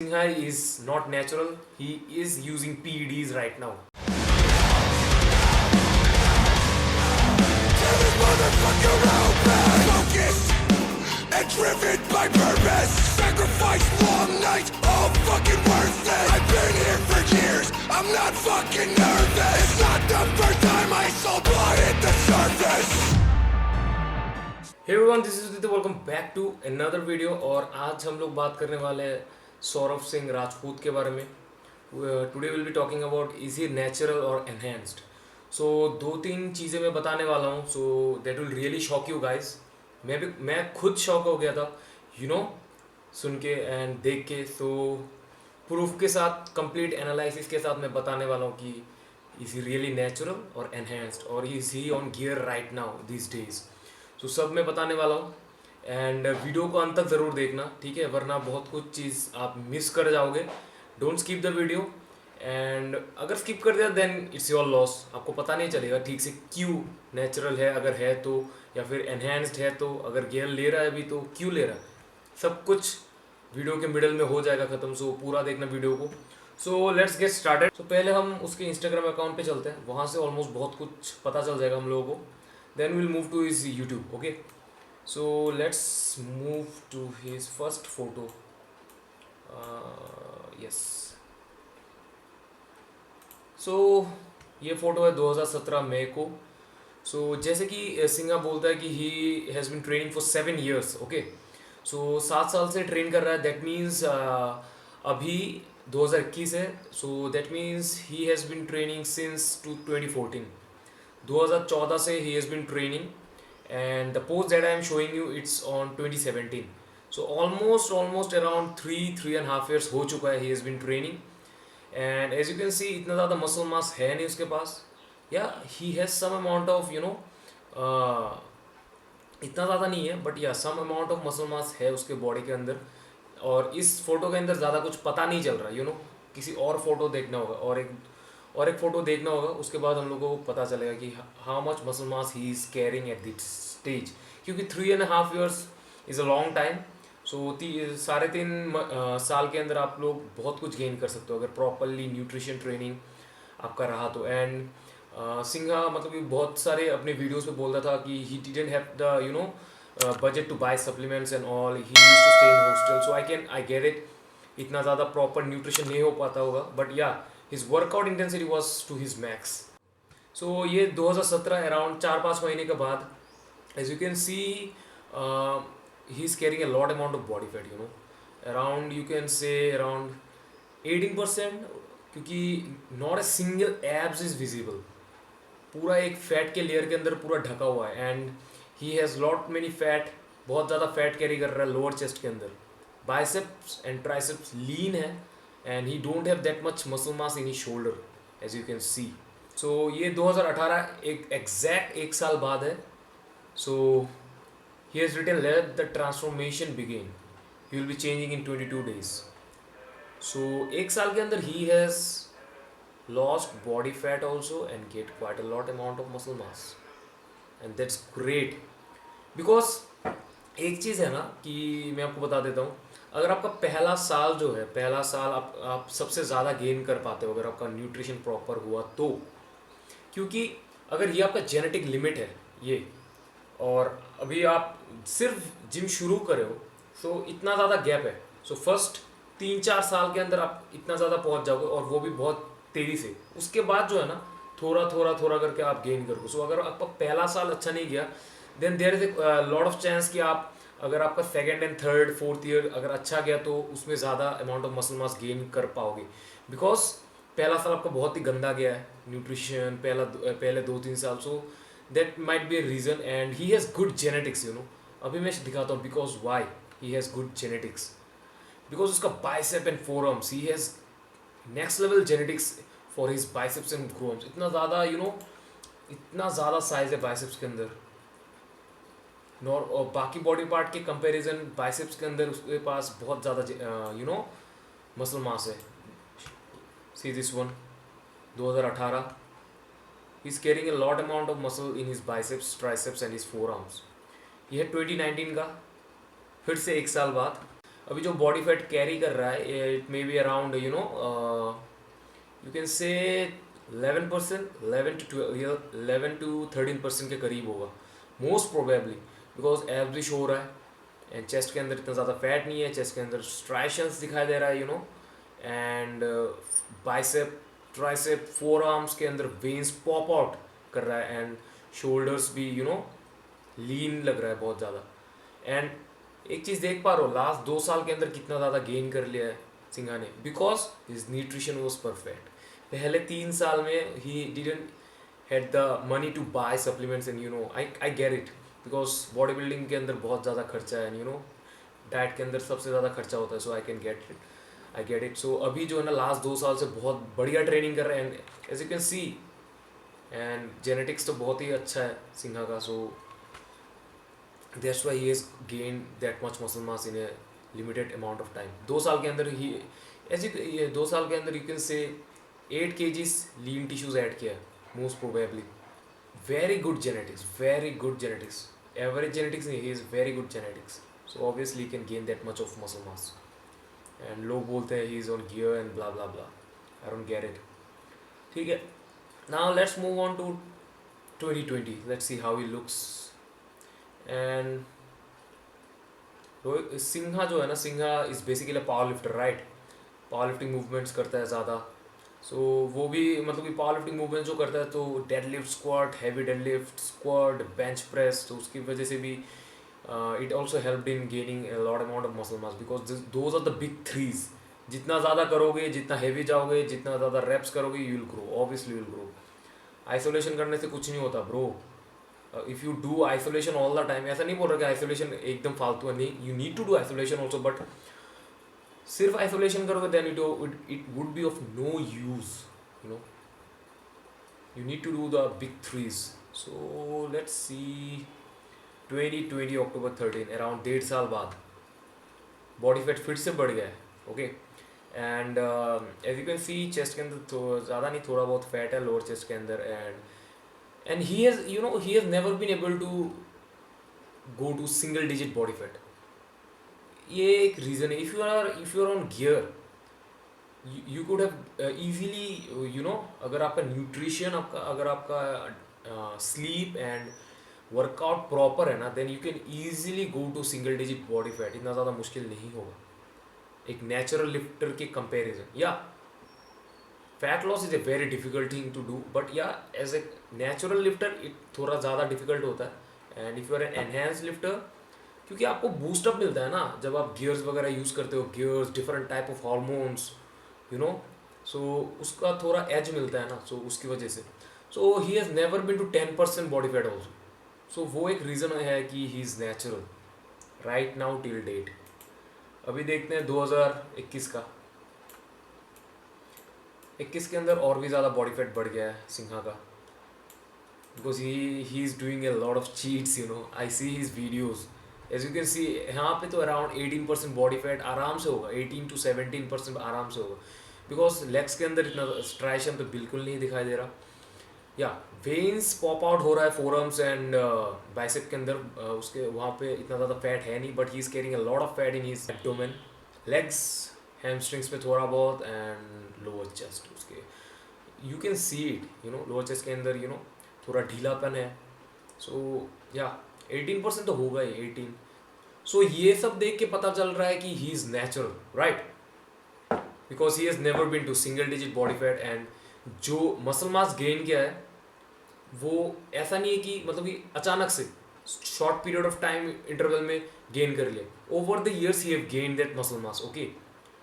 Singha is not natural. He is using PEDs right now. Focused and driven by purpose. Sacrifice long nights, all fucking worth it. I've been here for years, I'm not fucking nervous. It's not the first time I saw blood at the surface. Hey everyone, this is Udit. Welcome back to another video. और आज हम लोग बात करने वाले हैं सौरभ सिंह राजपूत के बारे में. Today will be talking about is he natural और एनहेंस्ड. सो दो तीन चीज़ें मैं बताने वाला हूँ. So that will really shock you guys. मैं खुद शॉक हो गया था सुन के एंड देख के. सो प्रूफ के साथ, कंप्लीट एनालिसिस के साथ मैं बताने वाला हूँ कि इज ही रियली नेचुरल और एनहेंस्ड और is he on gear right now this days. तो सब मैं बताने वाला हूँ एंड वीडियो को अंत तक ज़रूर देखना, ठीक है, वरना बहुत कुछ चीज़ आप मिस कर जाओगे. Don't skip the video. And अगर स्किप कर दिया देन इट्स योर लॉस. आपको पता नहीं चलेगा ठीक से क्यों नेचुरल है अगर है तो, या फिर एनहेंस्ड है तो, अगर गियर ले रहा है अभी तो क्यों ले रहा है. सब कुछ वीडियो के मिडल में हो जाएगा ख़त्म. सो पूरा देखना वीडियो को. So let's get started. तो पहले हम उसके इंस्टाग्राम अकाउंट पे चलते हैं. वहाँ से ऑलमोस्ट बहुत कुछ पता चल जाएगा हम लोगों को. Then we'll move to his YouTube. Okay, so let's move to his first photo. Yes. So ये फोटो है 2017 मई को. सो जैसे कि सिंघा बोलता है कि he has been training for 7 years. Okay, so 7 साल से ट्रेन कर रहा है. दैट मीन्स अभी 2021 है. So that means he has been training since 2014. 2014 से he has been training and the post that I am showing you it's on 2017. So almost around 3.5 years हो चुका है he has been training. And as you can see इतना ज़्यादा muscle mass है नहीं उसके पास. Yeah he has some amount of इतना ज़्यादा नहीं है but yeah some amount of muscle mass है उसके बॉडी के अंदर. और इस फोटो के अंदर ज़्यादा कुछ पता नहीं चल रहा. किसी और फोटो देखना होगा और एक फ़ोटो देखना होगा. उसके बाद हम लोगों को पता चलेगा कि how much muscle mass he is carrying at this stage. क्योंकि 3.5 years is a long time. So 3.5 साल के अंदर आप लोग बहुत कुछ गेन कर सकते हो अगर प्रॉपरली न्यूट्रिशन ट्रेनिंग आपका रहा तो. एंड सिंघा मतलब कि बहुत सारे अपने वीडियोस में बोलता था कि he didn't have the budget to buy supplements and all. He used to stay in hostel. So I get it. इतना ज़्यादा प्रॉपर न्यूट्रिशन नहीं हो पाता होगा बट या his workout intensity was to his max. So ये 2017 around 4-5 महीने के बाद as you can see he is carrying a lot amount of body fat. Around you can say around 18%. क्योंकि not a single abs is visible. पूरा एक fat के layer के अंदर पूरा ढका हुआ है and he has lot many fat. बहुत ज़्यादा फैट कैरी कर रहा है लोअर चेस्ट के अंदर. बाइसेप्स एंड ट्राइसेप्स लीन है and he don't have that much muscle mass in his shoulder as you can see. So ये 2018 एक एग्जैक्ट एक साल बाद है. So he has written let the transformation begin. He will be changing in 22 days. So एक साल के अंदर he has lost body fat also and get quite a lot amount of muscle mass and that's great because एक चीज़ है ना कि मैं आपको बता देता हूँ. अगर आपका पहला साल जो है, पहला साल आप सबसे ज़्यादा गेन कर पाते हो अगर आपका न्यूट्रिशन प्रॉपर हुआ तो. क्योंकि अगर ये आपका जेनेटिक लिमिट है ये, और अभी आप सिर्फ जिम शुरू करे हो तो इतना ज़्यादा गैप है. सो फर्स्ट 3-4 साल के अंदर आप इतना ज़्यादा पहुंच जाओगे और वो भी बहुत तेज़ी से. उसके बाद जो है ना थोड़ा करके आप गेन करोगे. सो अगर आपका पहला साल अच्छा नहीं गया then there is a lot of chance कि आप अगर आपका second and third fourth year अगर अच्छा गया तो उसमें ज़्यादा amount of muscle mass gain कर पाओगे. बिकॉज पहला साल आपका बहुत ही गंदा गया है न्यूट्रिशन पहले 2-3 साल. So that might be a reason and he has good genetics. अभी मैं दिखाता हूँ because why he has good genetics. Because उसका bicep and forearms, he has next level genetics for his biceps and forearms. इतना ज़्यादा इतना ज़्यादा size है बाइसेप्स के अंदर. और बाकी बॉडी पार्ट के कंपैरिजन बाइसेप्स के अंदर उसके पास बहुत ज़्यादा मसल मास है. See this one 2018 he is carrying a lot amount of muscle in his biceps, triceps and his four arms. ये है 2019 का, फिर से एक साल बाद. अभी जो बॉडी फैट कैरी कर रहा है it may be around you can say 11%, 11 to 13% के करीब होगा मोस्ट प्रोबेबली, बिकॉज एवरेज हो रहा है एंड चेस्ट के अंदर इतना ज़्यादा फैट नहीं है, चेस्ट के अंदर स्ट्राइशंस दिखाई दे रहा है and bicep tricep four arms के अंदर वेन्स पॉप आउट कर रहा है एंड शोल्डर्स भी लीन लग रहा है बहुत ज़्यादा। एंड एक चीज़ देख पा रहे हो, लास्ट 2 साल के अंदर कितना ज़्यादा गेन कर लिया है सिंघा ने, because his nutrition was perfect. पहले 3 साल में he didn't had the money to buy supplements and I get it, because body building के अंदर बहुत ज़्यादा खर्चा है एंड डाइट के अंदर सबसे ज़्यादा खर्चा होता है, सो आई गेट इट। सो अभी जो है ना लास्ट 2 साल से बहुत बढ़िया ट्रेनिंग कर रहे हैं and as you can see and genetics तो बहुत ही अच्छा है सिंघा का, so that's why he has gain that much muscle mass in a limited amount of time. 2 साल के अंदर ही ये 2 साल के अंदर you can say 8 kgs lean tissues add किया है most probably. Very good genetics, average genetics नहीं, he is very good genetics, so obviously can gain that much of muscle mass. And लोग बोलते हैं he is on gear and blah blah blah, I don't get it. ठीक है, now let's move on to 2020, let's see how he looks. And Singha जो है ना, Singha is basically power lifter, right. Power lifting movements करता है ज़्यादा, सो वो भी मतलब कि पावर लिफ्टिंग मूवमेंट जो करता है तो deadlift, squat, heavy deadlift, squat, bench press, तो उसकी वजह से भी it also helped in gaining a lot amount of muscle mass, because those are the big threes. जितना ज़्यादा करोगे, जितना हैवी जाओगे, जितना ज़्यादा रेप्स करोगे, you will grow, obviously will grow. Isolation करने से कुछ नहीं होता bro. If you do isolation all the time, ऐसा नहीं बोल रहा कि आइसोलेशन एकदम फालतू है, नहीं, you need to do isolation also, but सिर्फ आइसोलेशन करोगे then it would be of no use, you need to do the big threes. So let's see 2020 October 13, around 1.5 साल बाद बॉडी फैट फिर से बढ़ गया है, okay. And as you can see chest के अंदर तो ज़्यादा नहीं, थोड़ा बहुत फैट है लोअर चेस्ट के अंदर, and he has never been able to go to single digit body fat. ये एक रीज़न है। If you are on gear you could have easily अगर आपका न्यूट्रिशन अगर आपका स्लीप एंड वर्कआउट प्रॉपर है ना, then you can easily go to single digit body fat. इतना ज़्यादा मुश्किल नहीं होगा एक नेचुरल लिफ्टर के कंपैरिजन। या fat loss is a very difficult thing to do, but या as a natural lifter it थोड़ा ज़्यादा डिफिकल्ट होता है। And if you are an enhance lifter, क्योंकि आपको बूस्टअप मिलता है ना जब आप गियर्स वगैरह यूज़ करते हो, gears, different type of hormones, so उसका थोड़ा एज मिलता है ना, सो उसकी वजह से। So he has never been to 10% body fat also, so वो एक रीज़न है कि he is natural right now till date. अभी देखते हैं 2021 का। 21 के अंदर और भी ज़्यादा बॉडी फैट बढ़ गया है सिंघा का, because he is doing a lot of cheats, I see his videos. As you can see यहाँ पे तो अराउंड 18% बॉडी फैट आराम से होगा, 18 to 17% आराम से होगा, बिकॉज लेग्स के अंदर इतना स्ट्राइशन तो बिल्कुल नहीं दिखाई दे रहा। या वेन्स पॉप आउट हो रहा है फोरआर्म्स एंड बाइसेप के अंदर, उसके वहाँ पे इतना ज़्यादा फैट है नहीं, but he is carrying a lot of fat in his abdomen, legs, hamstrings पे थोड़ा बहुत, एंड लोअर चेस्ट उसके you can see it, lower chest के अंदर थोड़ा ढीलापन है। सो या 18% तो होगा ही, 18। सो ये सब देख के पता चल रहा है कि he is natural, right, because he has never been to single digit body fat. And जो मसल मास गेन किया है वो ऐसा नहीं है कि मतलब कि अचानक से short period of time interval में गेन कर लिया, over the years he have gain that muscle mass, okay.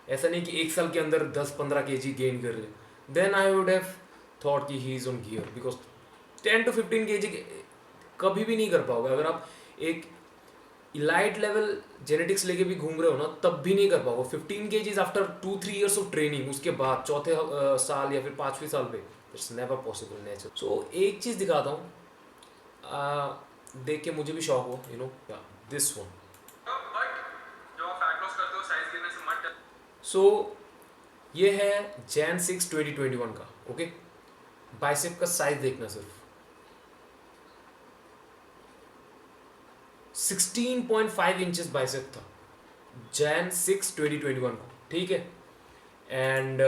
ऐसा नहीं कि 1 साल के अंदर 10-15 kg गेन कर लिया, then I would have thought कि he is on gear, because 10 to 15 kg कभी भी नहीं कर पाओगे। अगर आप एक इलाइट लेवल जेनेटिक्स लेके भी घूम रहे हो ना, तब भी नहीं कर पाओगे 15 kgs after 2-3 years of training, उसके बाद चौथे साल या फिर 5वें साल पे, इट्स नेवर पॉसिबल नेचर। सो एक चीज़ दिखाता हूँ, देख के मुझे भी शौक हो, दिस वन। सो ये है Jan 6, 2021 का, ओके। बाइसेप का साइज देखना, सिर्फ 16.5 इंचेस बाइसेप था, Jan 6 2021 को, ठीक है, एंड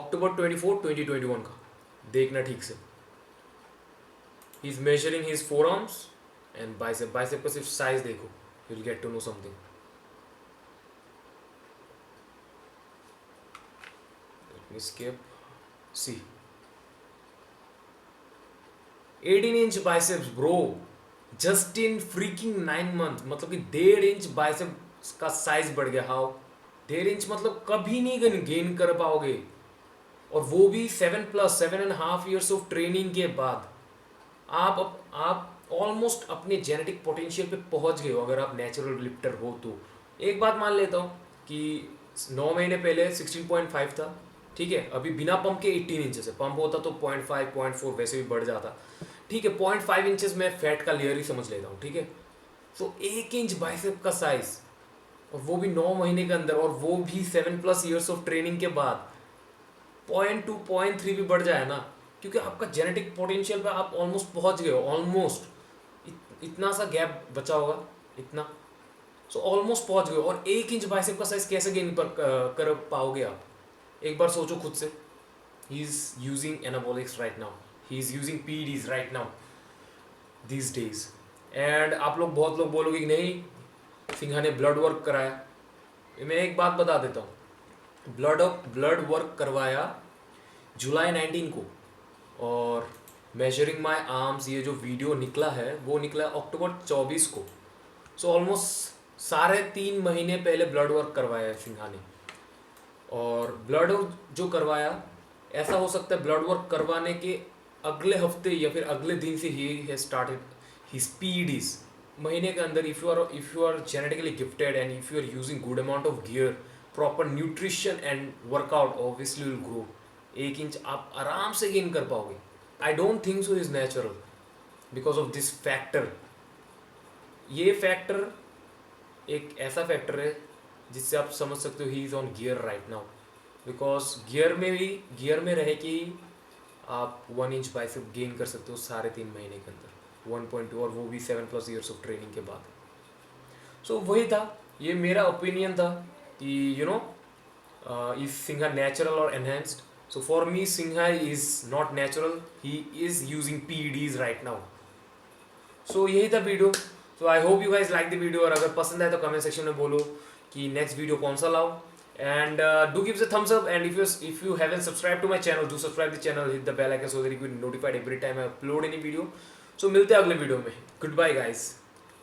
October 24 2021 का, देखना ठीक से। He is measuring his forearms and bicep, bicep का सिर्फ साइज देखो, you will get to know something. Let me skip, see 18 inch biceps bro, just in freaking 9 month, मतलब कि 1.5 इंच बाइसेप का साइज बढ़ गया। हाउ 1.5 इंच, मतलब कभी नहीं गेन कर पाओगे, और वो भी 7+7.5 ईयर्स ऑफ ट्रेनिंग के बाद। आप ऑलमोस्ट अपने जेनेटिक पोटेंशियल पे पहुंच गए हो अगर आप नेचुरल लिफ्टर हो तो। एक बात मान लेता हूँ कि 9 महीने पहले 16.5 था, ठीक है, अभी बिना पंप के 18 इंचेस है, पंप होता तो 0.5 0.4 वैसे भी बढ़ जाता, ठीक है। 0.5 इंचेस में फैट का लेयर ही समझ लेता हूँ, ठीक है। सो 1 इंच बाइसेप का साइज, और वो भी 9 महीने के अंदर, और वो भी 7+ ईयर्स ऑफ ट्रेनिंग के बाद 0.2 0.3 भी बढ़ जाए ना, क्योंकि आपका जेनेटिक पोटेंशियल पे आप ऑलमोस्ट पहुंच गए हो, ऑलमोस्ट इतना सा गैप बचा होगा, इतना, सो ऑलमोस्ट पहुंच गए हो। और 1 इंच बाइसेप का साइज कैसे गेन कर पाओगे आप, एक बार सोचो खुद से। He is using anabolics right now, he is using PEDs right now these days, and आप लोग, बहुत लोग बोलोगे कि नहीं सिंघा ने ब्लड वर्क कराया। मैं एक बात बता देता हूँ, ब्लड वर्क करवाया जुलाई 19 को, और मेजरिंग माय आर्म्स ये जो वीडियो निकला है वो निकला अक्टूबर 24 को। सो ऑलमोस्ट 3.5 महीने पहले ब्लड वर्क करवाया है सिंघा ने। और ब्लड वर्क जो करवाया, ऐसा हो सकता है ब्लड वर्क करवाने के अगले हफ्ते या फिर अगले दिन से he has started his PEDs. महीने के अंदर, if you are genetically gifted and if you are using good amount of gear, proper nutrition and workout, obviously will grow. 1 inch आप आराम से गेन कर पाओगे। I don't think so is natural because of this factor. ये factor एक ऐसा factor है जिससे आप समझ सकते हो he is on gear right now, because gear में रह के ही आप 1 इंच बाइसेप गेन कर सकते हो 3.5 महीने के अंदर, 1.2, और वो भी 7+ ईयर्स ऑफ ट्रेनिंग के बाद। सो वही था, ये मेरा ओपिनियन था कि you know is Singha natural और enhanced. So for me Singha is not natural, he is using PEDs right now. So यही था video. So I hope you guys like the video, और अगर पसंद आए तो कमेंट सेक्शन में बोलो कि नेक्स्ट वीडियो कौन सा लाओ, and do give us a thumbs up, and if you haven't subscribed to my channel, do subscribe the channel, hit the bell icon so that you get notified every time I upload any video. So मिलते हैं अगले video में, goodbye guys.